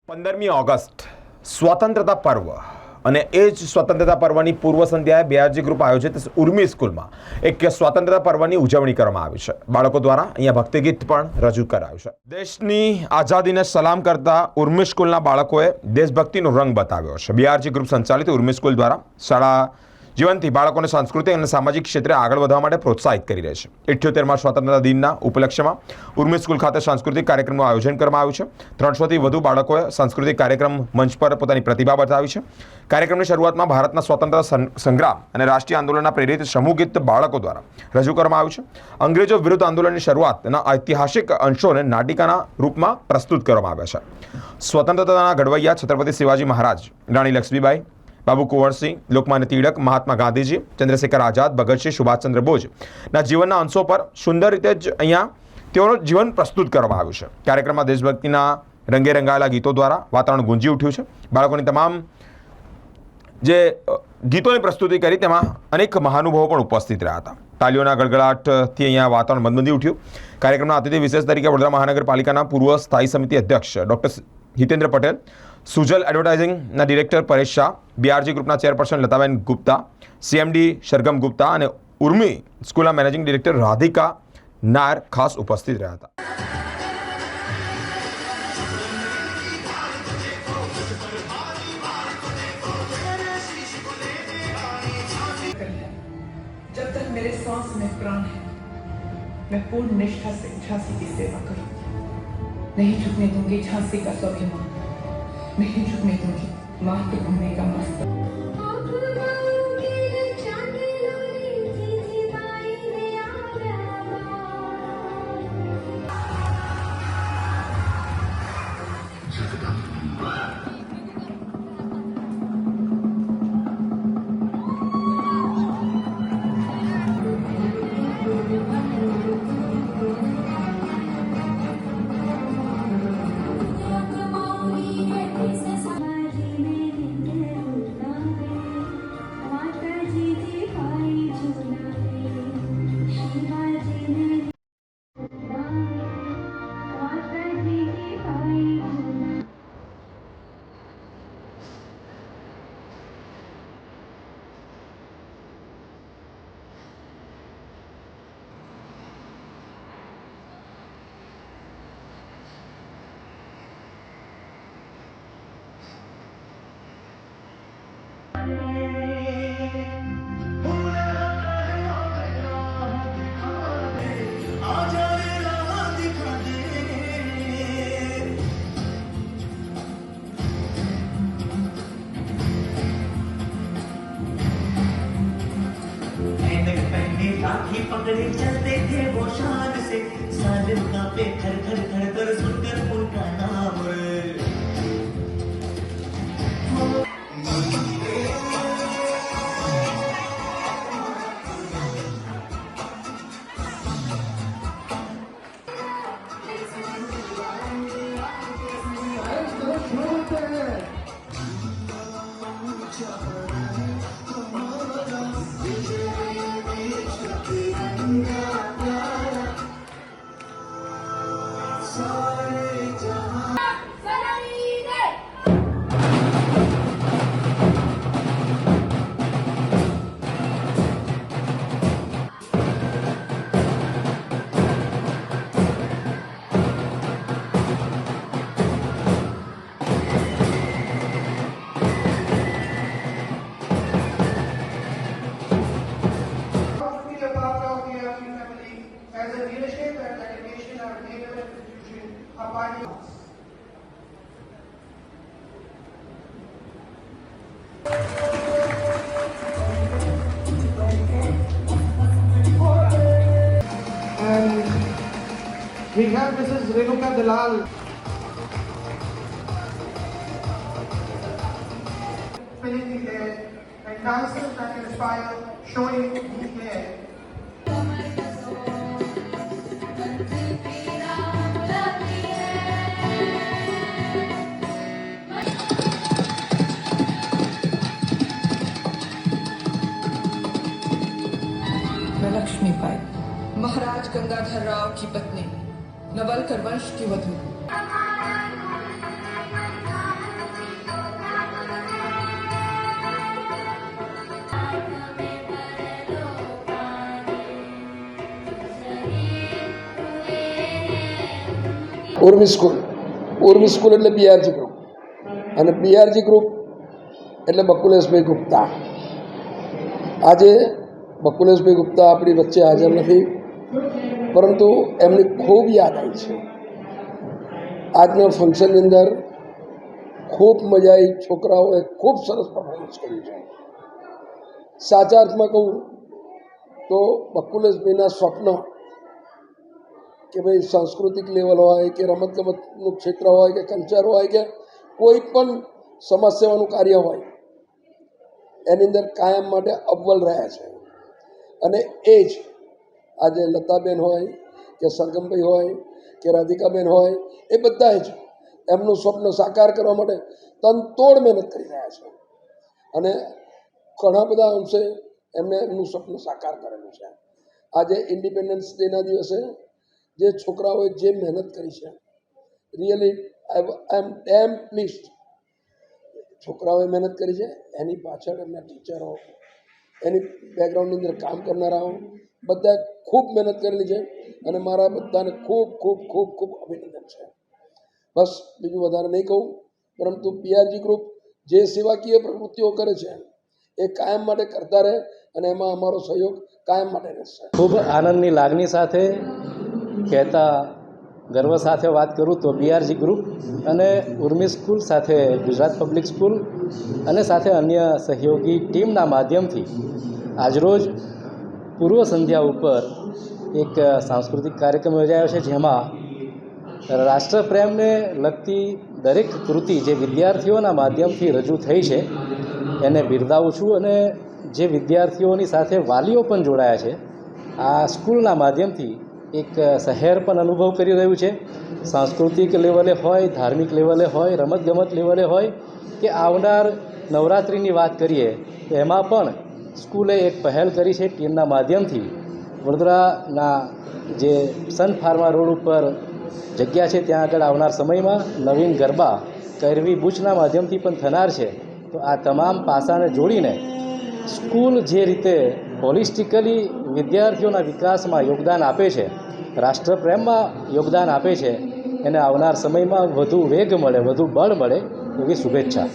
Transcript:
15મી August સ્વતંત્રતા પર્વ અને એ જ સ્વતંત્રતા પર્વની પૂર્વ સંધ્યાએ BRG ગ્રુપ આયોજિત ઉર્મી સ્કૂલમાં એક સ્વતંત્રતા પર્વની ઉજવણી કરવામાં આવી છે. બાળકો દ્વારા અહીંયા ભક્તિગીત પણ રજૂ કરાયું છે. દેશની આઝાદીને સલામ કરતા ઉર્મી સ્કૂલના બાળકોએ દેશભક્તિનો રંગ બતાવ્યો છે. BRG ગ્રુપ સંચાલિત ઉર્મી સ્કૂલ દ્વારા શાળા જીવનથી બાળકોને સાંસ્કૃતિક અને સામાજિક ક્ષેત્રે આગળ વધવા માટે પ્રોત્સાહિત કરી રહી છે. 78મા સ્વતંત્રતા દિનના ઉપલક્ષ્યમાં ઉર્મી સ્કૂલ ખાતે સાંસ્કૃતિક કાર્યક્રમનું આયોજન કરવામાં આવ્યું છે. 300થી વધુ બાળકોએ સાંસ્કૃતિક કાર્યક્રમ મંચ પર પોતાની પ્રતિભા બતાવી છે. કાર્યક્રમની શરૂઆતમાં ભારતના સ્વતંત્રતા સંગ્રામ અને રાષ્ટ્રીય આંદોલનના પ્રેરિત સમૂહ ગીત બાળકો દ્વારા રજૂ કરવામાં આવ્યું છે. અંગ્રેજો વિરુદ્ધ આંદોલનની શરૂઆતના ઐતિહાસિક અંશોને નાટિકાના રૂપમાં પ્રસ્તુત કરવામાં આવ્યા છે. સ્વતંત્રતાના ઘડવૈયા છત્રપતિ શિવાજી મહારાજ, રાણી લક્ષ્મીબાઈ, બાબુ કુંવરસિંહ, લોકમાન્ય તિલક, મહાત્મા ગાંધીજી, ચંદ્રશેખર આઝાદ, ભગતસિંહ, સુભાષચંદ્ર બોઝના જીવનના અંશો પર સુંદર રીતે જ અહીંયા તેઓનું જીવન પ્રસ્તુત કરવામાં આવ્યું છે. કાર્યક્રમમાં દેશભક્તિના રંગે રંગાયેલા ગીતો દ્વારા વાતાવરણ ગુંજી ઉઠ્યું છે. બાળકોની તમામ જે ગીતોની પ્રસ્તુતિ કરી તેમાં અનેક મહાનુભાવો પણ ઉપસ્થિત રહ્યા હતા. તાલીઓના ગળગળાટથી અહીંયા વાતાવરણ બંધી ઉઠ્યું. કાર્યક્રમના અતિથિ વિશેષ તરીકે વડોદરા મહાનગરપાલિકાના પૂર્વ સ્થાયી સમિતિ અધ્યક્ષ ડૉક્ટર હિતેન્દ્ર પટેલ, સુજલ એડવર્ટાઇઝિંગના ડિરેક્ટર પરેશ શાહ, BRG ગ્રુપના ચેરપર્સન લતાબેન ગુપ્તા, CMD સરગમ ગુપ્તા અને ઉર્મી સ્કૂલના મેનેજિંગ ડિરેક્ટર રાધિકા નાયર ખાસ ઉપસ્થિત રહ્યા હતા. जब तक मेरे सांस में प्राण है, मैं पूर्ण निष्ठा से झांसी की सेवा करूंगी. नहीं झुकने दूंगी झांसी का स्वाभिमान, नहीं झुकने दूंगी मातृभूमि का मस्तक. राखी पकड़े चलते थे वो शान से, साजन का पे खड़ खड़ खड़ कर सुनकर उनका नाम. We have Mrs. Renuka Dalal. Filling the air and dancers that inspire, showing the air. मैं लक्ष्मीबाई, महाराज गंगाधर राव की पत्नी, नवलकर वंश की वधू. ઉર્મી સ્કૂલ એટલે બીઆરજી ગ્રુપ, અને બીઆરજી ગ્રુપ એટલે બકુલેશભાઈ ગુપ્તા. આજે બકુલેશભાઈ ગુપ્તા આપણી વચ્ચે હાજર નથી, પરંતુ એમની ખૂબ યાદ આવી છે. આજના ફંક્શનની અંદર ખૂબ મજા આવી. છોકરાઓએ ખૂબ સરસ પરફોર્મન્સ કર્યું છે. સાચા અર્થમાં કહું તો બકુલેશભાઈના સ્વપ્ન કે ભાઈ સાંસ્કૃતિક લેવલ હોય કે રમતગમતનું ક્ષેત્ર હોય કે કલ્ચર હોય કે કોઈ પણ સમાજ સેવાનું કાર્ય હોય, એની અંદર કાયમ માટે અવ્વલ રહ્યા છે. અને એ જ આજે લતાબેન હોય કે સરગમભાઈ હોય કે રાધિકાબેન હોય, એ બધા જ એમનું સ્વપ્ન સાકાર કરવા માટે તનતોડ મહેનત કરી રહ્યા છે. અને ઘણા બધા અંશે એમને એમનું સ્વપ્ન સાકાર કરેલું છે. આજે ઇન્ડિપેન્ડન્સ ડેના દિવસે જે છોકરાઓએ જે મહેનત કરી છે, really I am damn pleased. છોકરાઓએ મહેનત કરી છે, એની પાછળ એમના ટીચરો, એની બેકગ્રાઉન્ડની અંદર કામ કરનારાઓ બધા ખૂબ મહેનત કરેલી છે. અને મારા બધાને ખૂબ ખૂબ ખૂબ ખૂબ અભિનંદન છે. બસ બીજું વધારે નહીં કહું, પરંતુ બીઆરજી ગ્રુપ જે સેવાકીય પ્રવૃત્તિઓ કરે છે એ કાયમ માટે કરતા રહે, અને એમાં અમારો સહયોગ કાયમ માટે રહેશે. ખૂબ આનંદની લાગણી સાથે કહેતા ગર્વ સાથે વાત કરું તો બીઆરજી ગ્રુપ અને ઉર્મી સ્કૂલ સાથે ગુજરાત પબ્લિક સ્કૂલ અને સાથે અન્ય સહયોગી ટીમના માધ્યમથી આજરોજ પૂર્વ સંધ્યા ઉપર એક સાંસ્કૃતિક કાર્યક્રમ યોજાયો છે, જેમાં રાષ્ટ્રપ્રેમને લગતી દરેક કૃતિ જે વિદ્યાર્થીઓના માધ્યમથી રજૂ થઈ છે એને બિરદાવું છું. અને જે વિદ્યાર્થીઓની સાથે વાલીઓ પણ જોડાયા છે, આ સ્કૂલના માધ્યમથી એક શહેર પણ અનુભવ કરી રહ્યું છે. સાંસ્કૃતિક લેવલે હોય, ધાર્મિક લેવલે હોય, રમતગમત લેવલે હોય કે આવનાર નવરાત્રિની વાત કરીએ તો એમાં પણ સ્કૂલે એક પહેલ કરી છે ટીમના માધ્યમથી. વડોદરાના જે સન ફાર્મા રોડ ઉપર જગ્યા છે ત્યાં આગળ આવનાર સમયમાં નવીન ગરબા કરવી બુચના માધ્યમથી પણ થનાર છે. તો આ તમામ પાસાને જોડીને સ્કૂલ જે રીતે હોલિસ્ટિકલી વિદ્યાર્થીઓના વિકાસમાં યોગદાન આપે છે, રાષ્ટ્રપ્રેમમાં યોગદાન આપે છે, એને આવનાર સમયમાં વધુ વેગ મળે, વધુ બળ મળે એવી શુભેચ્છા.